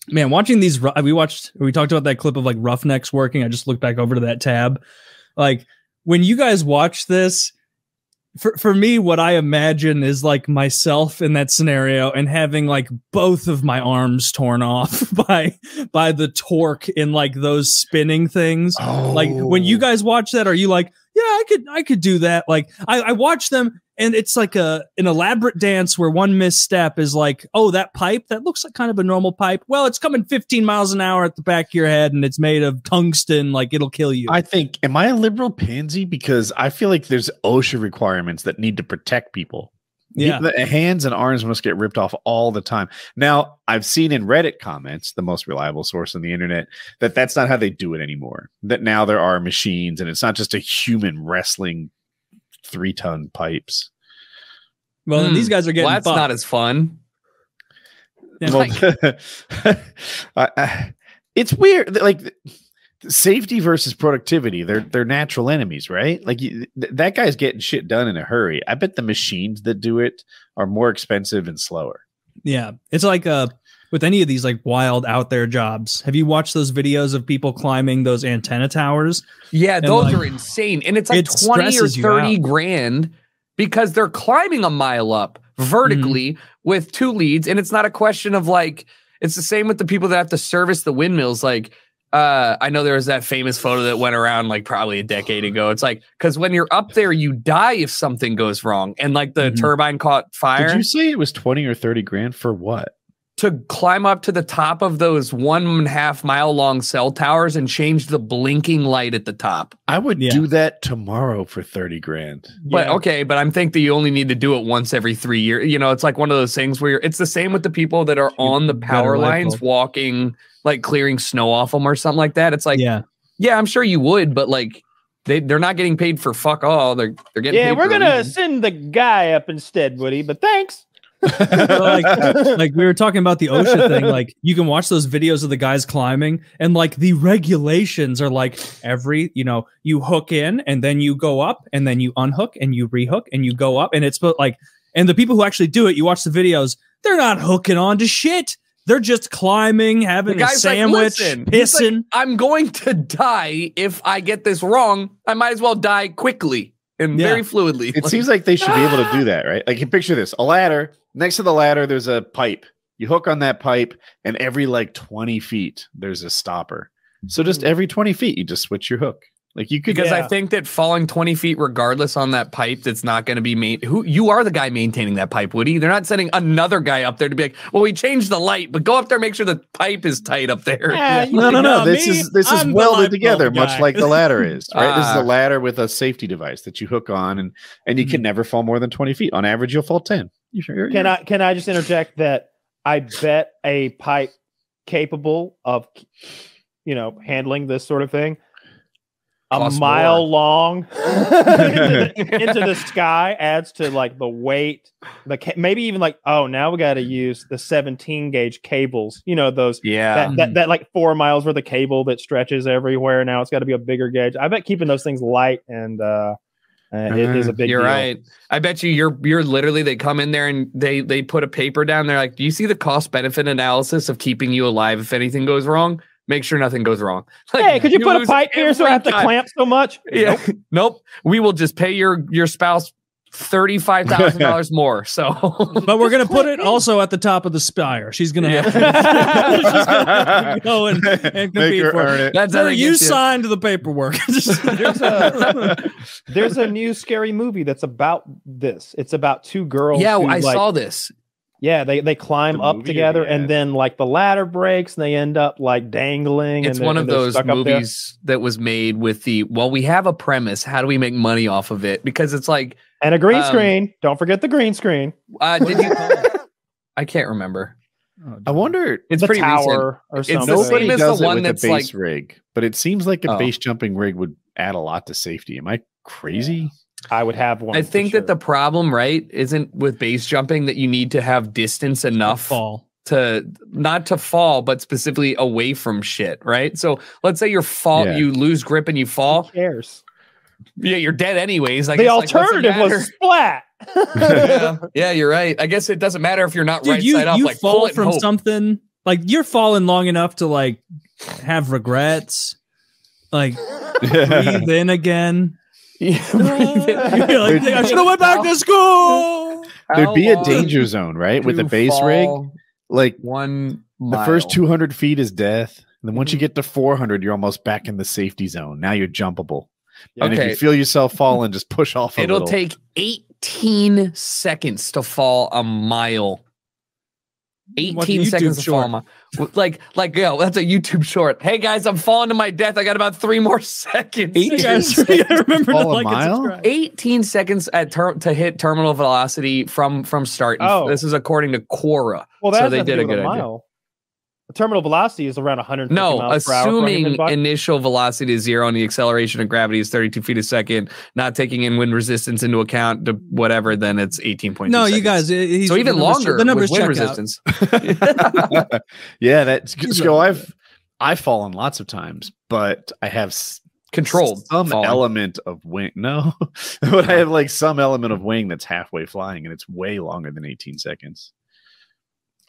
Man, watching these, we talked about that clip of like Roughnecks working. I just looked back over to that tab. Like when you guys watch this, for me, what I imagine is like myself in that scenario and having like both of my arms torn off by the torque in like those spinning things. Oh. Like when you guys watch that, are you like, yeah, I could do that? Like I watch them and it's like an elaborate dance where one misstep is like, oh, that pipe, that looks like kind of a normal pipe. Well, it's coming 15 miles an hour at the back of your head and it's made of tungsten, like it'll kill you. I think, am I a liberal pansy? Because I feel like there's OSHA requirements that need to protect people. Yeah. The hands and arms must get ripped off all the time. Now, I've seen in Reddit comments, the most reliable source on the internet, that that's not how they do it anymore. That now there are machines and it's not just a human wrestling 3-ton pipes. Well, and these guys are getting that's fucked. not as fun. Well, it's weird. Like safety versus productivity, they're natural enemies, right? Like that guy's getting shit done in a hurry. I bet the machines that do it are more expensive and slower. Yeah, it's like with any of these like wild out there jobs. Have you watched those videos of people climbing those antenna towers? Yeah, those are insane, and it's like 20 or 30 grand because they're climbing a mile up vertically with 2 leads, and it's not a question of like. It's the same with the people that have to service the windmills, like. I know there was that famous photo that went around like probably a decade ago. It's like, because when you're up there, you die if something goes wrong. And like the turbine caught fire. Did you say it was 20 or 30 grand for what? To climb up to the top of those 1.5 mile long cell towers and change the blinking light at the top. I would do that tomorrow for 30 grand. But okay, but I'm thinking that you only need to do it once every 3 years. You know, it's like one of those things where it's the same with the people that are on the power lines walking, like clearing snow off them or something like that. It's like, yeah, I'm sure you would, but like they're not getting paid for fuck all. They're getting paid we're gonna send the guy up instead, Woody, but thanks. like we were talking about the OSHA thing, like you can watch those videos of the guys climbing and like the regulations are like you hook in and then you go up and then you unhook and you rehook and you go up and it's like, and the people who actually do it, you watch the videos, they're not hooking on to shit. They're just climbing, having a sandwich, pissing. Like, I'm going to die if I get this wrong. I might as well die quickly and very fluidly. It seems like they should be able to do that, right? Like you picture this, a ladder. Next to the ladder, there's a pipe. You hook on that pipe, and every like 20 feet, there's a stopper. So just every 20 feet, you just switch your hook. Like you could, because I think that falling 20 feet, regardless on that pipe, that's not going to be you are the guy maintaining that pipe, Woody. They're not sending another guy up there to be like, well, we changed the light, but go up there, make sure the pipe is tight up there. No. This is welded together, much like the ladder is, right? This is a ladder with a safety device that you hook on, and you can never fall more than 20 feet. On average, you'll fall 10. Can I just interject that I bet a pipe capable of, handling this sort of thing, a mile long into the sky adds to like the weight, maybe even like, oh, now we got to use the 17 gauge cables, those, that like 4 miles worth of cable that stretches everywhere. Now it's got to be a bigger gauge. I bet keeping those things light and it is a big deal. You're right. I bet you're literally, they come in there and they put a paper down there like, do you see the cost benefit analysis of keeping you alive if anything goes wrong? Make sure nothing goes wrong. Like, hey, could you put a pipe here so I have to clamp so much? Yeah. Nope. We will just pay your spouse $35,000 more. So, but we're gonna put it also at the top of the spire. She's gonna have to go and compete for it. That's how you signed the paperwork. There's a new scary movie that's about this. It's about 2 girls. Yeah, I saw this. Yeah, they climb up together and then like the ladder breaks and they end up like dangling. It's one of those movies that was made with we have a premise. How do we make money off of it? Because it's like, and a green screen. Don't forget the green screen. Did you? I can't remember. I wonder. It's the pretty tower recent. or something. It's the same as the one with that's a base like rig, but it seems like a base jumping rig would add a lot to safety. Am I crazy? I would have one. I think that the problem, right, isn't with base jumping that you need to have distance enough to not to fall, but specifically away from shit, right? So let's say you lose grip and you fall. Who cares? Yeah, you're dead anyways. The alternative was splat. Yeah, you're right. I guess it doesn't matter if you're not right side up. You like fall from something like you're falling long enough to like have regrets, like breathe in again. Breathe in. Like, I should have went back to school. There'd be a danger zone, right? With the base rig, like 1 mile. The first 200 feet is death. And then once you get to 400, you're almost back in the safety zone. Now you're jumpable. And if you feel yourself falling, just push off a little. It'll take 18 seconds to fall a mile. 18 seconds to fall a mile. Like, yo, that's a YouTube short. Hey guys, I'm falling to my death. I got about 3 more seconds. 18 seconds. Remember to like and subscribe. 18 seconds to hit terminal velocity from start. Oh. This is according to Quora. Well, so they did a good idea. The terminal velocity is around 150 no, miles per hour. Assuming initial velocity is 0 and the acceleration of gravity is 32 feet a second, not taking in wind resistance into account, to whatever, then it's 18.2 No, seconds. You guys, so even longer the numbers with wind resistance. Yeah, that's so I've fallen lots of times, but I have controlled some element of wing. No, but I have like some element of wing that's halfway flying, and it's way longer than 18 seconds.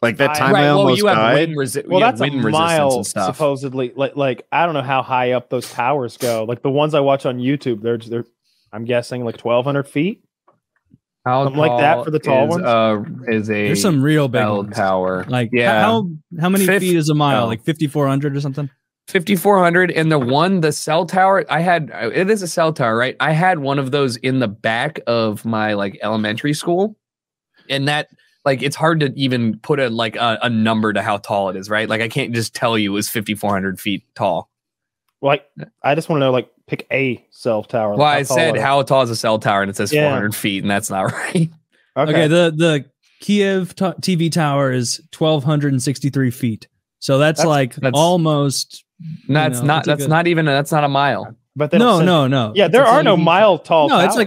Like that time I almost died. Well, that's a mile, supposedly. Like I don't know how high up those towers go. Like the ones I watch on YouTube, they're I'm guessing like 1,200 feet. Something like that for the tall ones. There's some real big tower. Like how many feet is a mile? Like 5,400 or something. 5,400, and the cell tower. It is a cell tower, right? I had one of those in the back of my like elementary school, and that. Like it's hard to even put a number to how tall it is, right? Like I can't just tell you it was 5,400 feet tall. Like I just want to know, like pick a cell tower. Well, I said how tall is a cell tower, and it says 400 feet, and that's not right. Okay, the Kiev TV tower is 1,263 feet, so that's almost. That's not a mile. But no. Yeah, there are no mile tall. No, towers. it's like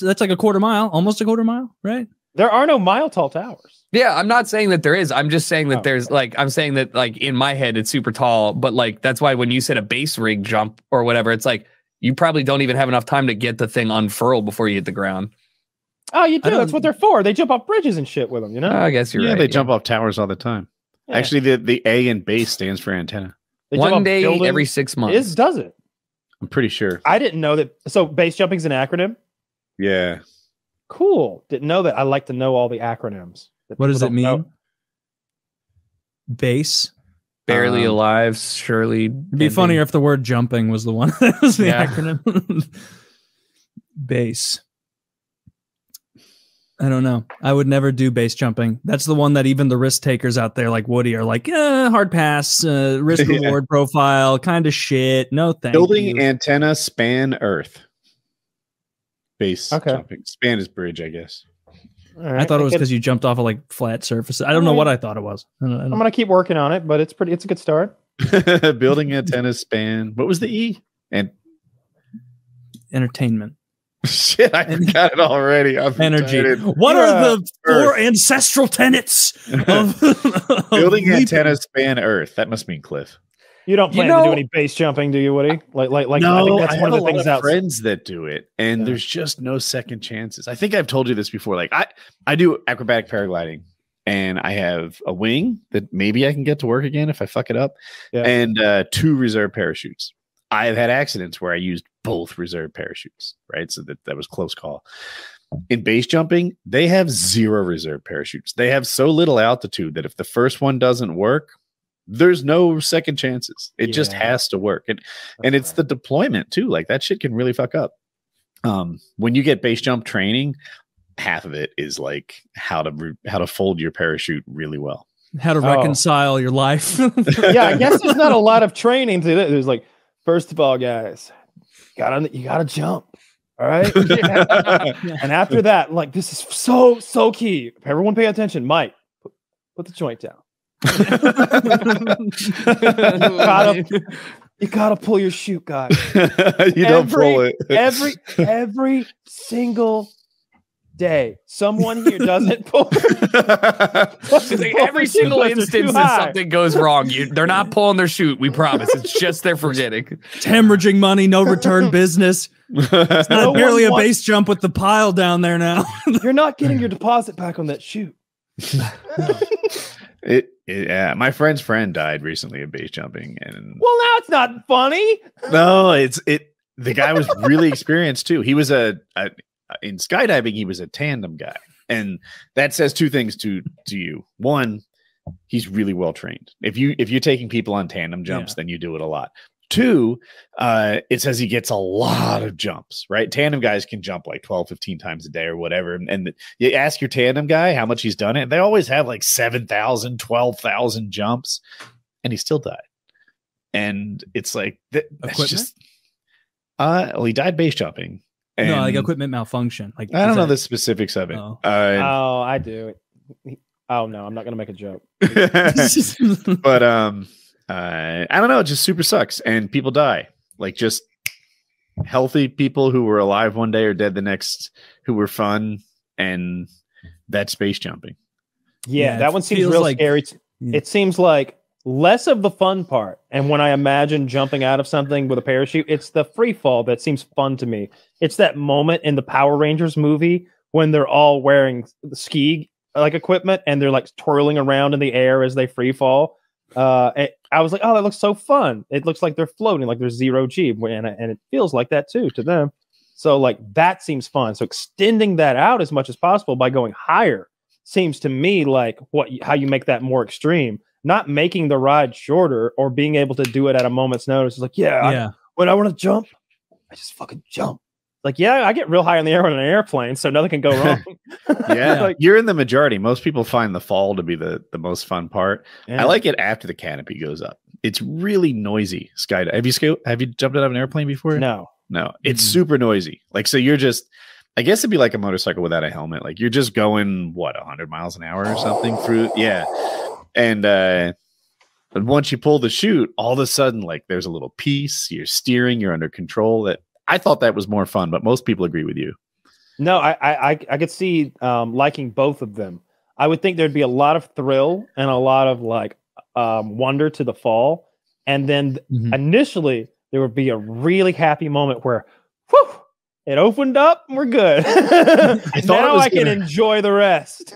that's like a quarter mile, almost a quarter mile, right? There are no mile tall towers. Yeah, I'm not saying that there is. I'm just saying that there's I'm saying that like in my head it's super tall, but like that's why when you said a base rig jump or whatever, it's like you probably don't even have enough time to get the thing unfurled before you hit the ground. Oh, you do. That's what they're for. They jump off bridges and shit with them, you know? I guess you're right. Yeah, they jump off towers all the time. Yeah. Actually, the A in base stands for antenna. One day every 6 months. Does it? I'm pretty sure. I didn't know that. So base jumping is an acronym? Yeah. Cool. Didn't know that. I like to know all the acronyms. What does it mean? Know. Base. Barely alive, surely. It'd be funnier if the word jumping was the one that was the acronym. Base. I don't know. I would never do base jumping. That's the one that even the risk takers out there like Woody are like, hard pass, risk reward profile, kind of shit. No thank you. Building antenna span earth. Base jumping. Span is bridge, I guess. Right. I thought it was because you jumped off of like flat surfaces. I don't know what I thought it was. I'm gonna keep working on it, but it's a good start. Building antenna span. What was the E? And entertainment. Shit, I forgot it already. Energy. What are the 4 ancestral tenets of building antenna span Earth? That must mean Cliff. You don't plan to do any base jumping, do you, Woody? Like no, I think that's one of the things out. Friends that do it, and there's just no second chances. I think I've told you this before. Like I do acrobatic paragliding, and I have a wing that maybe I can get to work again if I fuck it up, and 2 reserve parachutes. I've had accidents where I used both reserve parachutes, right? So that was close call. In base jumping, they have 0 reserve parachutes. They have so little altitude that if the first one doesn't work, there's no second chances. It just has to work. And it's the deployment too. Like that shit can really fuck up. When you get base jump training, half of it is like how to fold your parachute really well. How to reconcile your life. Yeah, I guess there's not a lot of training to it. There's like, first of all, guys, you gotta jump. All right. And after that, like this is so key. Everyone pay attention. Mike, put the joint down. You gotta pull your chute, guys. Don't pull it. Every single day, someone here doesn't pull. Every single instance that something goes wrong, they're not pulling their chute. We promise. It's just they're forgetting. It's hemorrhaging money, no return business. It's not barely a base jump with the pile down there now. You're not getting your deposit back on that chute. My friend's friend died recently of base jumping, and well, now it's not funny. No, the guy was really experienced too. He was in skydiving, he was a tandem guy. And that says two things to you. One, he's really well trained. If you're taking people on tandem jumps, then you do it a lot. Two, it says he gets a lot of jumps, right? Tandem guys can jump like 12, 15 times a day or whatever. And you ask your tandem guy how much he's done it. They always have like 7,000, 12,000 jumps, and he still died. And it's like, that's just, well, he died base jumping. And no, like equipment malfunction. Like I don't know the specifics of it. Oh, I do. Oh no, I'm not gonna make a joke. But I don't know. It just super sucks, and people die. Like just healthy people who were alive one day or dead the next, who were fun, and that's base jumping. Yeah, that one seems real scary. It seems like less of the fun part. And when I imagine jumping out of something with a parachute, it's the free fall that seems fun to me. It's that moment in the Power Rangers movie when they're all wearing ski like equipment and they're like twirling around in the air as they free fall. I was like, oh, that looks so fun. It looks like they're floating, like there's zero G, and it feels like that too to them. So like that seems fun. So extending that out as much as possible by going higher seems to me like how you make that more extreme. Not making the ride shorter or being able to do it at a moment's notice. It's like, when I want to jump, I just fucking jump. Like, I get real high in the air on an airplane, so nothing can go wrong. Like, you're in the majority. Most people find the fall to be the most fun part. I like it after the canopy goes up. It's really noisy. Skydiving. Have you jumped out of an airplane before? No. It's super noisy. Like, so you're just, I guess it'd be like a motorcycle without a helmet. Like you're just going 100 miles an hour or something through. Yeah. And but once you pull the chute, all of a sudden, like there's a little peace. You're steering. You're under control. That I thought that was more fun, but most people agree with you. No, I could see liking both of them. I would think there'd be a lot of thrill and a lot of like wonder to the fall, and then initially there would be a really happy moment where, whew, it opened up and we're good. I can enjoy the rest.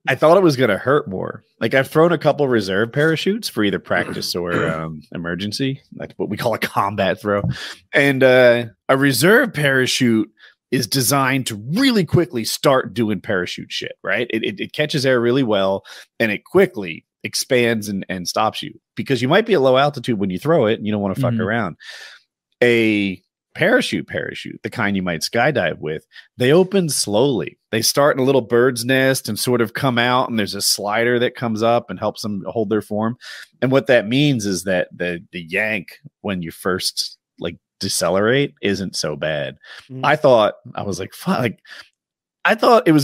I thought it was going to hurt more. Like I've thrown a couple reserve parachutes for either practice or emergency. That's what we call a combat throw. And a reserve parachute is designed to really quickly start doing parachute shit, right? It catches air really well and it quickly expands and stops you because you might be at low altitude when you throw it and you don't want to fuck around. A parachute, the kind you might skydive with, they open slowly. They start in a little bird's nest and sort of come out, and there's a slider that comes up and helps them hold their form. And what that means is that the yank when you first like decelerate isn't so bad. I thought it was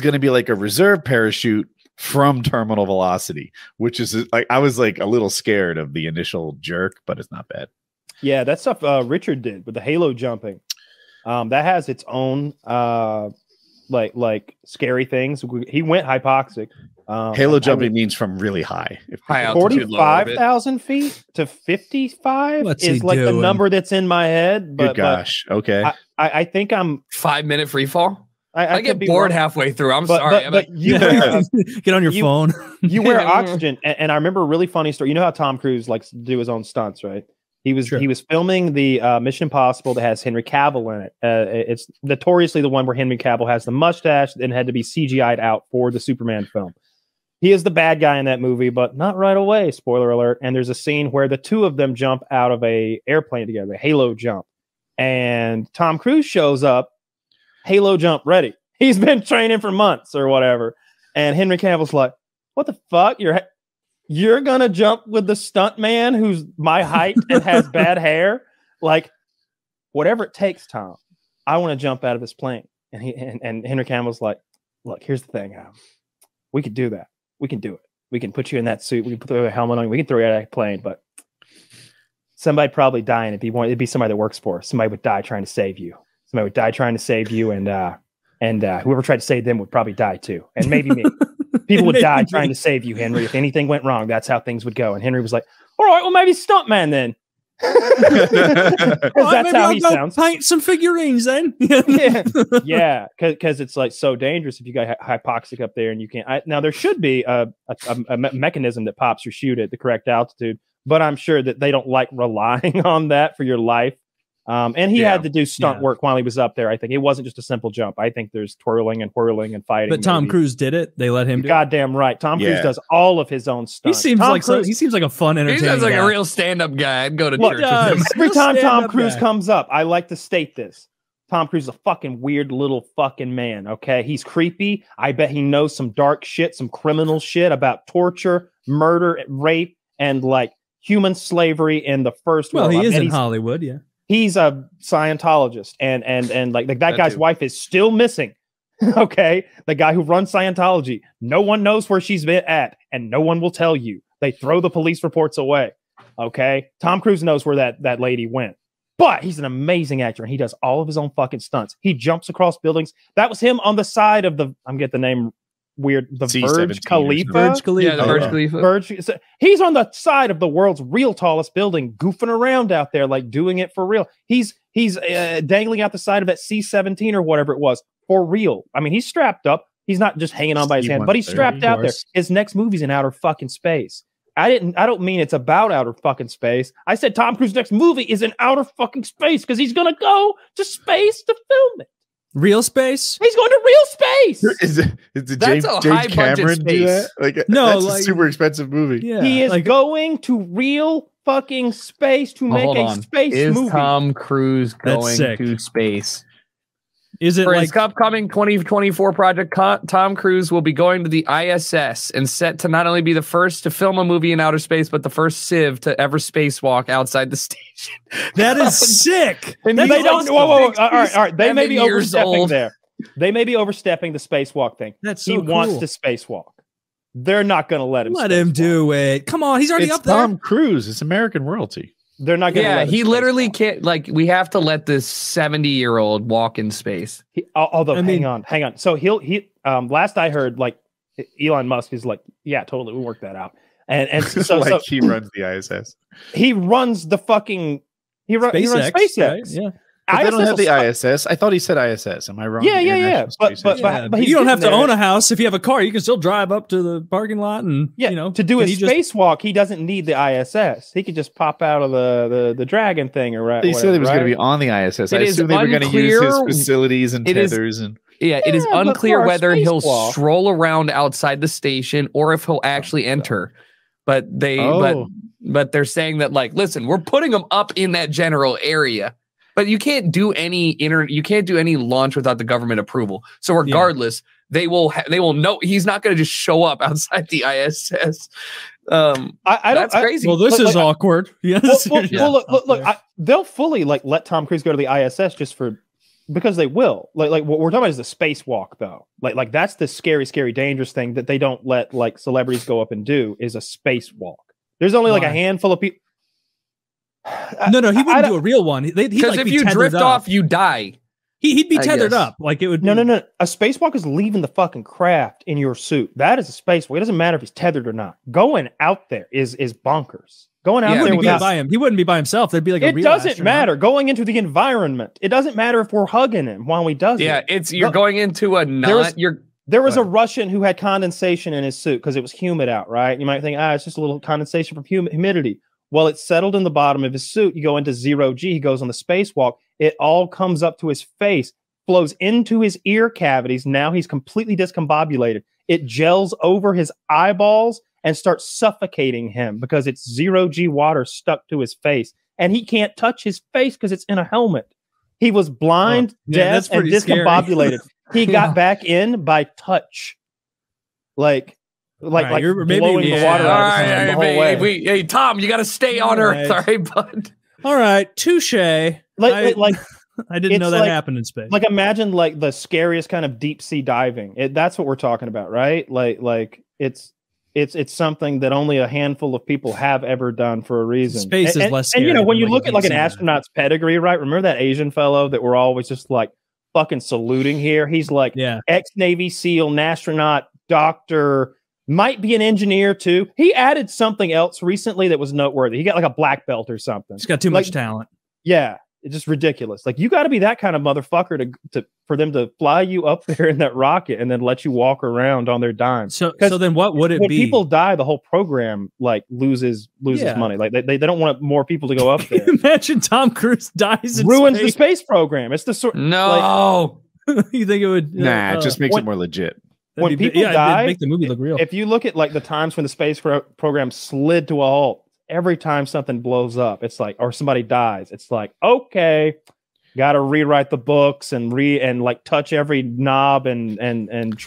going to be like a reserve parachute from terminal velocity, which is like I was like a little scared of the initial jerk, but it's not bad. Yeah, that stuff Richard did with the halo jumping. That has its own like scary things. He went hypoxic. Halo jumping means from really high. 45,000 feet to 55 is like the number that's in my head. But, good gosh. Okay. I think I'm 5-minute free fall. I get bored halfway through. I'm sorry. But you get on your phone. You wear oxygen. And I remember a really funny story. You know how Tom Cruise likes to do his own stunts, right? He was filming the Mission Impossible that has Henry Cavill in it. It's notoriously the one where Henry Cavill has the mustache and had to be CGI'd out for the Superman film. He is the bad guy in that movie, but not right away. Spoiler alert. And there's a scene where the two of them jump out of a airplane together, a halo jump. And Tom Cruise shows up, halo jump ready. He's been training for months or whatever. And Henry Cavill's like, what the fuck? You're going to jump with the stunt man who's my height and has bad hair? Like, whatever it takes, Tom. I want to jump out of this plane. And Henry Cavill's like, look, here's the thing. We could do that. We can do it. We can put you in that suit. We can put a helmet on you. We can throw you out of that plane. But somebody'd probably die, and it'd be somebody that works for us. Somebody would die trying to save you. Somebody would die trying to save you, and whoever tried to save them would probably die too. And maybe me. People would die trying to save you, Henry. If anything went wrong, that's how things would go. And Henry was like, all right, well, maybe stuntman then. That's how he sounds. Paint some figurines then. Yeah, because it's like so dangerous if you got hypoxic up there and you can't. Now there should be a mechanism that pops your chute at the correct altitude, but I'm sure that they don't like relying on that for your life. And he had to do stunt work while he was up there. I think it wasn't just a simple jump. I think there's twirling and whirling and fighting. But Tom Cruise did it. They let him do it. Goddamn right. Tom Cruise does all of his own stunts. He seems like a fun entertainer. He sounds like a real stand-up guy. I'd go to church with him. Every time Tom Cruise comes up, I like to state this. Tom Cruise is a fucking weird little fucking man, okay? He's creepy. I bet he knows some dark shit, some criminal shit about torture, murder, rape, and like human slavery in the first world. Well, he is in Hollywood, yeah. He's a Scientologist, and like that guy's wife is still missing. Okay, the guy who runs Scientology, no one knows where she's been at, and no one will tell you. They throw the police reports away. Okay, Tom Cruise knows where that lady went, but he's an amazing actor, and he does all of his own fucking stunts. He jumps across buildings. That was him on the side of the. I'm getting the name weird. The Burj Khalifa. Burj Khalifa. Yeah, the Burj Khalifa. So he's on the side of the world's real tallest building, goofing around out there, like doing it for real. He's dangling out the side of that C-17 or whatever it was for real. I mean, he's strapped up. He's not just hanging on by his hand, but he's strapped out there. His next movie's in outer fucking space. I don't mean it's about outer fucking space. I said Tom Cruise's next movie is in outer fucking space because he's gonna go to space to film it. Real space? He's going to real space. Is James Cameron do that? Like, no, that's a super expensive movie. Yeah, he is going to real fucking space to make a space movie. Is Tom Cruise going to space? Is it for like his upcoming 2024 project? Tom Cruise will be going to the ISS and set to not only be the first to film a movie in outer space, but the first civ to ever spacewalk outside the station. That is sick. And they don't. All right. They may be overstepping there. They may be overstepping the spacewalk thing. That's so he wants to spacewalk. They're not going to let him. Let him do it. Come on, he's already up there. Tom Cruise. It's American royalty. They're not going to let him. He literally can't. Like, we have to let this 70-year-old walk in space. Although, hang on. So he last I heard, like Elon Musk is like, yeah, totally, we'll work that out. And so like he runs the ISS. He runs the fucking. He runs SpaceX. Right? Yeah. But they don't have the ISS. I thought he said ISS. Am I wrong? Yeah. But you don't have to own a house. If you have a car, you can still drive up to the parking lot and to do his spacewalk. He doesn't need the ISS. He could just pop out of the Dragon thing or He said he was going to be on the ISS. I assume they were going to use his facilities and tethers and. Yeah, it is unclear whether he'll stroll around outside the station or if he'll actually enter. But but they're saying that, like, listen, we're putting him up in that general area. But you can't do any launch without the government approval. So regardless, they will know he's not going to just show up outside the ISS. That's crazy. Well, this is awkward. Yes. Look, they'll fully let Tom Cruise go to the ISS because they will. Like what we're talking about is the spacewalk, though. Like that's the scary, dangerous thing that they don't let like celebrities go up and do is a spacewalk. There's only like a handful of people. No, he wouldn't do a real one. Because if you drift off, you die. He'd be tethered up. Like it would. No. A spacewalk is leaving the fucking craft in your suit. That is a spacewalk. It doesn't matter if he's tethered or not. Going out there is bonkers. Going out there without him. He wouldn't be by himself. There'd be like a real astronaut. It doesn't matter. Going into the environment. It doesn't matter if we're hugging him while he does it. Yeah, you're going into a There was a Russian who had condensation in his suit because it was humid out, right? You might think, it's just a little condensation from humidity. Well, it's settled in the bottom of his suit. You go into 0G. He goes on the spacewalk. It all comes up to his face, flows into his ear cavities. Now he's completely discombobulated. It gels over his eyeballs and starts suffocating him because it's 0G water stuck to his face. And he can't touch his face because it's in a helmet. He was blind, deaf, and discombobulated. He got back in by touch. Like you're blowing the water out of his hand the whole way. Hey, Tom, you got to stay on Earth, all right, bud? All right, touche. I didn't know that happened in space. Like, imagine like the scariest kind of deep sea diving. That's what we're talking about, right? Like it's something that only a handful of people have ever done for a reason. Space is less scary. And when you look at like an astronaut's pedigree, right? Remember that Asian fellow that we're always just like fucking saluting here? He's like ex-Navy SEAL, astronaut, doctor. Might be an engineer too. He added something else recently that was noteworthy. He got like a black belt or something. He's got too much talent. Yeah, it's just ridiculous. Like you got to be that kind of motherfucker to for them to fly you up there in that rocket and then let you walk around on their dime. So then what would it when be? When people die, the whole program like loses money. Like they don't want more people to go up there. Imagine Tom Cruise dies and ruins the space program. It's the sort. No, like, you think it would? Nah, it just makes it more legit. When people die, make the movie look real. If you look at like the times when the space program slid to a halt, every time something blows up, it's like, or somebody dies, it's like, okay, got to rewrite the books and like touch every knob and